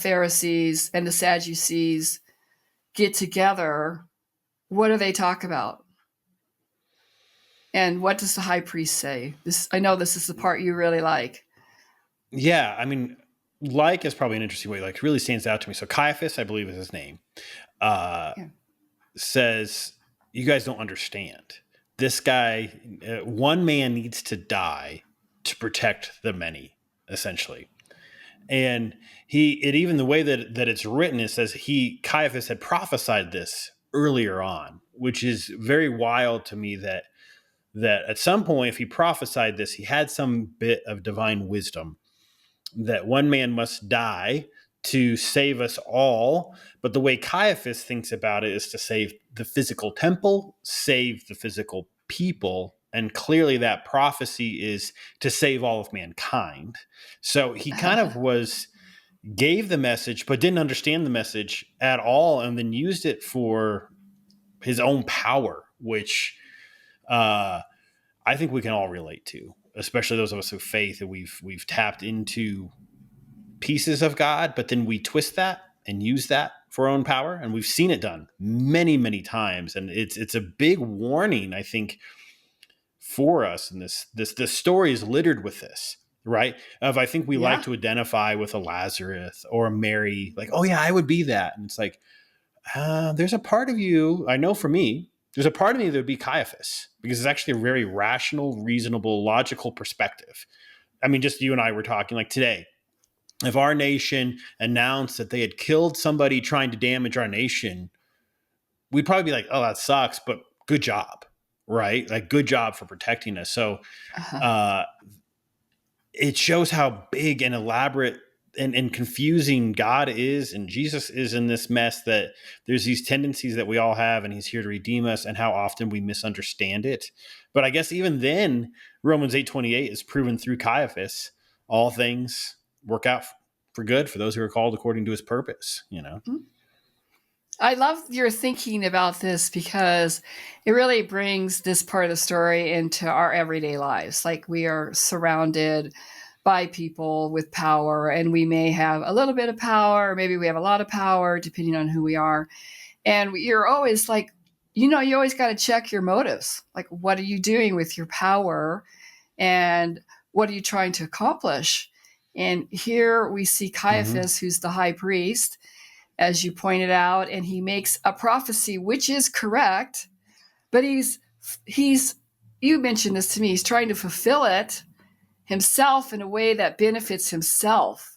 Pharisees and the Sadducees get together, what do they talk about? And what does the high priest say? I know this is the part you really like. Yeah, I mean, like is probably an interesting way. Like, really stands out to me. So Caiaphas, I believe is his name, says, "You guys don't understand. This guy, one man needs to die to protect the many, essentially." And even the way that it's written, it says Caiaphas had prophesied this earlier on, which is very wild to me that at some point, if he prophesied this, he had some bit of divine wisdom that one man must die to save us all. But the way Caiaphas thinks about it is to save the physical temple, save the physical people. And clearly that prophecy is to save all of mankind. So he kind of gave the message, but didn't understand the message at all, and then used it for his own power, which I think we can all relate to, especially those of us with faith, that we've tapped into pieces of God, but then we twist that and use that for our own power. And we've seen it done many, many times. And it's a big warning, I think, for us. And this story is littered with this, right? I think we like to identify with a Lazarus or a Mary, like, oh yeah, I would be that. And it's like, there's a part of you, I know for me, there's a part of me that would be Caiaphas, because it's actually a very rational, reasonable, logical perspective. I mean, just you and I were talking like today, if our nation announced that they had killed somebody trying to damage our nation, we'd probably be like, oh, that sucks, but good job, right? Like, good job for protecting us. So it shows how big and elaborate and confusing God is, and Jesus is in this mess, that there's these tendencies that we all have, and he's here to redeem us, and how often we misunderstand it. But I guess even then, Romans 8:28 is proven through Caiaphas, all things work out for good for those who are called according to his purpose, you know? I love your thinking about this, because it really brings this part of the story into our everyday lives. Like, we are surrounded by people with power, and we may have a little bit of power, or maybe we have a lot of power, depending on who we are. And you're always like, you always got to check your motives. Like, what are you doing with your power? And what are you trying to accomplish? And here we see Caiaphas, who's the high priest, as you pointed out, and he makes a prophecy, which is correct, but he's you mentioned this to me, he's trying to fulfill it himself in a way that benefits himself.